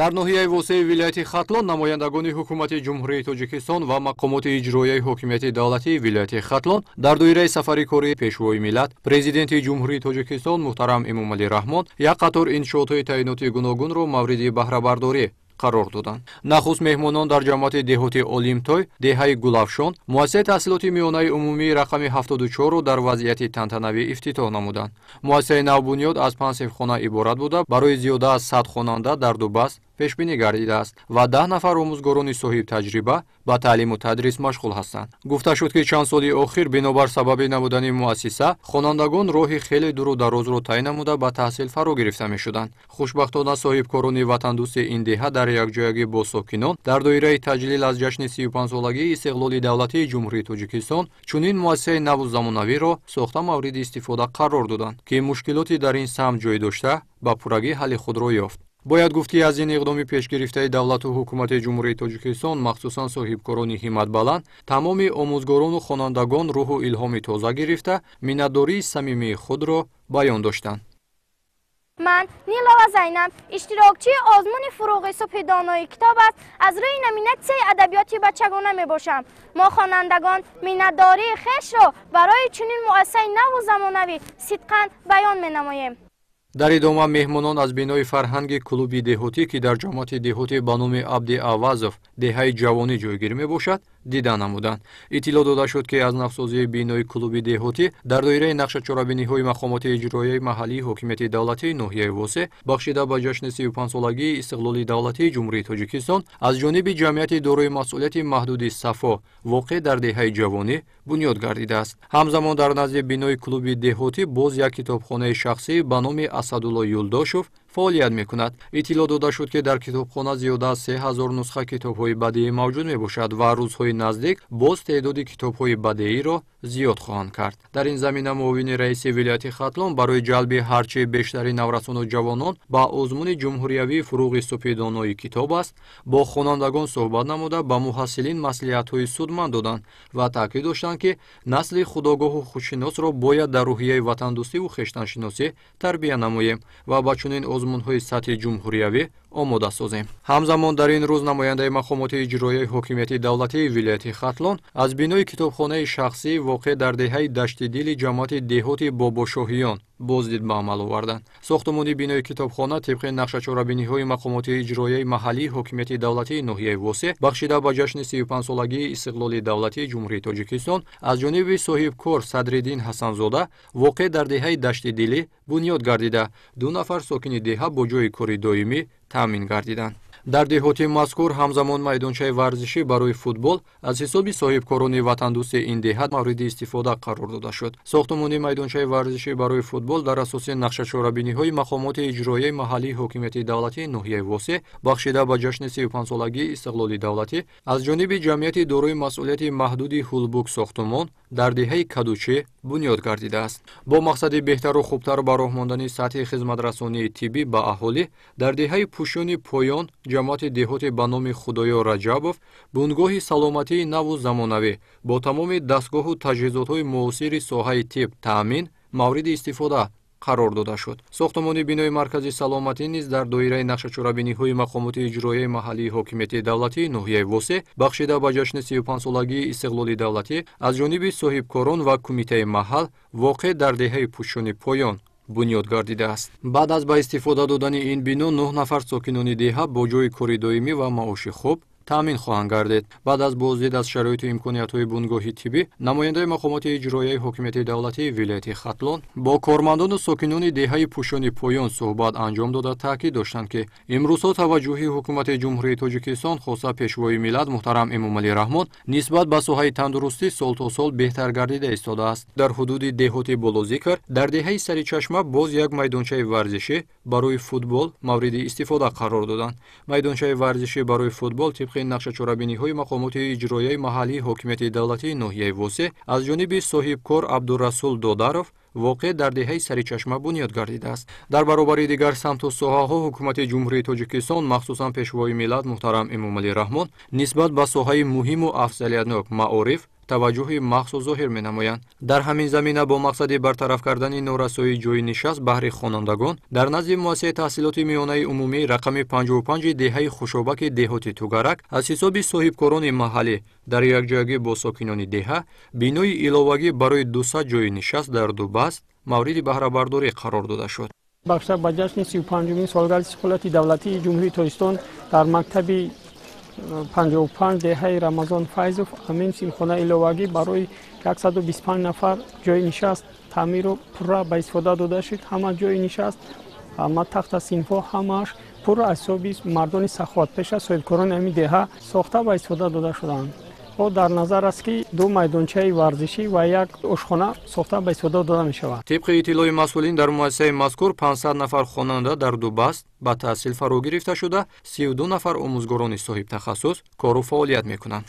дар ноҳияи восеи вилояти Хатлон намояндагони ҳукумати ҷумҳурии Тоҷикистон ва мақомоти иҷроияи ҳокимияти давлатии вилояти Хатлон дар доираи сафари кори пешвои миллат президенти ҷумҳурии Тоҷикистон муҳтарам Эмомалӣ Раҳмон як қатор иншоотҳои таъиноти гуногунро мавриди баҳрабардорӣ қарор доданд. Нахуст меҳмонон дар ҷамоати деҳоти Олимтой, деҳаи Гулафшон, муассисаи таҳсилоти миёнаи умумии рақами 74-ро дар вазъияти тантанавӣ ифтитоҳ намуданд. Муассисаи навбунёд аз 5 синфхона иборат буда, барои зиёда аз 100 хонанда дар ду баст пешбинӣ гардидааст ва 10 нафар омӯзгорони соҳибтаҷриба ба таълиму тадрис машғул ҳастанд. Гуфта шуд, ки чанд соли охир бинобар сабаби набудани муассиса, хонандагон роҳи хеле дуру дарозро тай намуда ба таҳсил фаро гирифта мешуданд. Хушбахтона соҳибкорони ватандӯсти ин деҳа дар якҷоягӣ бо сокинон дар доираи таҷлил аз ҷашни 35-солагии истиқлоли давлатии ҷумҳурии Тоҷикистон чунин муассисаи наву замонавиро сохта мавриди истифода қарор доданд, ки мушкилоти дар ин самт ҷой дошта ба пуррагӣ ҳалли худро ёфт. Бояд гуфт, ки аз ин иқдоми пешгирифтаи давлату ҳукумати ҷумҳурии Тоҷикистон, махсусан соҳибкорони ҳиматбаланд, тамоми омӯзгорону хонандагон рӯҳу илҳоми тоза гирифта, миннатдории самимии худро баён доштанд. من نیلова زینب اشتراکچی آزمون فروغ صبح دانایی کتاب است. از روی نمینه ادبیاتی بچگانه می باشم. ما خوانندگان مینداری خش را برای چنین مؤسسه نو و زمانوی صدقاً بیان می نماییم. дар идома меҳмонон аз бинои фарҳанги клуби деҳотӣ, ки дар ҷамоати деҳотӣ ба номи Абди Авазов деҳаи ҷавонӣ ҷойгир мебошад, дида намуданд. иттилоъ дода шуд, ки аз навсозии бинои клуби деҳотӣ дар доираи нақшачорабиниҳои мақомоти иҷроияи маҳаллии ҳокимияти давлатии ноҳияи восе бахшида ба ҷашни 35-солагии истиқлоли давлатии ҷумҳурии Тоҷикистон аз ҷониби ҷамъияти дорои масъулияти маҳдуди Сафо воқеъ дар деҳаи ҷавонӣ бунёд гардидааст. ҳамзамон дар назди бинои клуби деҳотӣ боз як китобхонаи шахсӣ ба номи Асадулло Юлдошев фаъолият мекунад. иттилоъ дода шуд, ки дар китобхона зиёда аз 3000 нусха китобҳои бадеӣ мавҷуд мебошад ва рӯзҳои наздик боз теъдоди китобҳои бадеиро зиёд хоҳанд кард. дар ин замина муовини раиси вилояти Хатлон барои ҷалби ҳарчи бештари наврасону ҷавонон ба озмуни ҷумҳуриявии фуруғи субҳи доноӣ китоб аст, бо хонандагон суҳбат намуда ба муҳассилин маслиҳатҳои судманд доданд ва таъкид доштанд, ки насли худогоҳу худшиносро бояд дар рӯҳияи ватандӯстиву хештаншиносӣ тарбия намоем ва ба чунин озмунҳои сатҳи ҷумҳуриявӣ омода созем. ҳамзамон дар ин рӯз намояндаи мақомоти иҷроияи ҳокимияти давлатии вилояти Хатлон аз бинои китобхонаи шахсӣ воқеъ дар деҳаи дашти дили ҷамоати деҳоти Бобошоҳиён боздид ба амал оварданд. сохтмони бинои китобхона тибқи нақшачорабиниҳои мақомоти иҷроияи маҳаллии ҳокимияти давлатии ноҳияи восе бахшида ба ҷашни 35-солагии истиқлоли давлатии ҷумҳурии Тоҷикистон аз ҷониби соҳибкор Садриддин Ҳасанзода воқеъ дар деҳаи дашти дилӣ бунёд гардида 2 нафар сокини деҳа бо ҷои кори доимӣ таъмин гардиданд. дар деҳоти мазкур ҳамзамон майдончаи варзишӣ барои футбол аз ҳисоби соҳибкорони ватандӯсти ин деҳа мавриди истифода қарор дода шуд. сохтмони майдончаи варзишӣ барои футбол дар асоси нақшачорабиниҳои мақомоти иҷроияи маҳаллии ҳокимияти давлатии ноҳияи восе бахшида ба ҷашни 35-солагии истиқлоли давлатӣ аз ҷониби ҷамъияти дорои масъулияти маҳдуди Ҳулбук сохтмон дар деҳаи Кадучӣ бунёд гардидааст. бо мақсади беҳтару хубтар ба роҳ мондани сатҳи хизматрасонии тиббӣ ба аҳолӣ дар деҳаи Пӯшёни Поён ҷамоати деҳоти ба номи Худоё Раҷабов бунгоҳи саломатии наву замонавӣ бо тамоми дастгоҳу таҷҳизотҳои муосири соҳаи тиб таъмин мавриди истифода қарор дода шуд. сохтмони бинои маркази саломатӣ низ дар доираи нақшачорабиниҳои мақомоти иҷроияи маҳаллии ҳокимияти давлатии ноҳияи восе бахшида ба ҷашни 35-солагии истиқлоли давлатӣ аз ҷониби соҳибкорон ва кумитаи маҳал воқеъ дар деҳаи Пӯшёни Поён бунёд гардидааст. баъд аз ба истифода додани ин бино 9 нафар сокинони деҳа бо ҷои кори доимӣ ва маоши хуб таъмин хоҳанд гардид. баъд аз боздид аз шароиту имкониятҳои бунгоҳи тиббӣ, намояндаи мақомоти иҷроияи ҳокимияти давлатии вилояти Хатлон бо кормандону сокинони деҳаи Пӯшёни Поён суҳбат анҷом дода таъкид доштанд, ки имрӯзҳо таваҷҷӯҳи ҳукумати ҷумҳурии Тоҷикистон хоса пешвои миллат муҳтарам Эмомалӣ Раҳмон нисбат ба соҳаи тандурустӣ сол то сол беҳтар гардида истодааст. дар ҳудуди деҳоти болозикр дар деҳаи Саричашма боз як майдончаи варзишӣ барои футбол мавриди истифода қарор доданд. майдончаи варзишӣ барои футбол тибқи нақшачорабиниҳои мақомоти иҷроияи маҳаллии ҳокимияти давлатии ноҳияи восе аз ҷониби соҳибкор Абдурасул Додаров воқеъ дар деҳаи Саричашма бунёд гардидааст. дар баробари дигар самту соҳаҳо ҳукумати ҷумҳурии Тоҷикистон махсусан пешвои миллат муҳтарам Эмомалӣ Раҳмон нисбат ба соҳаи муҳиму афзалиятнок маориф таваҷҷӯҳи махсус зоҳир менамоянд. Дар ҳамин замина бо мақсади бартараф кардани норасоии ҷойи нишаст баҳри хонандагон дар назди муассисаи таҳсилоти миёнаи умумии рақами 55 деҳаи Хушобаки деҳоти Тугарак аз ҳисоби соҳибкорони маҳаллӣ дар якҷоягӣ бо сокинони деҳа бинои иловагӣ барои 200 ҷойи нишаст дар ду баст мавриди баҳравардорӣ қарор дода шуд. бахша ба ҷашни 35-умин солгарди сухулати давлатии ҷумҳурии Тоҷикистон дар мактаби 55 деҳаи Рамазон Файзов амин симхона иловагӣ барои 125 нафар ҷойи нишаст таъмиру пурра ба истифода дода шуд. Ҳама ҷойи нишаст, ҳама тахта синфҳо ҳамааш пурра аз ҳисоби мардони саховатпеша соҳибкорони ҳамин деҳа сохта ба истифода дода шуданд. дар назар аст ки 2 майдончаи варзишӣ ва 1 ошхона сохта ба истифода дода мешавад. тибқи иттилои масъулин дар муассисаи мазкур 500 нафар хонанда дар ду баст ба таҳсил фаро гирифта шуда 32 нафар омӯзгорони соҳибтахассус кору фаъолият мекунанд.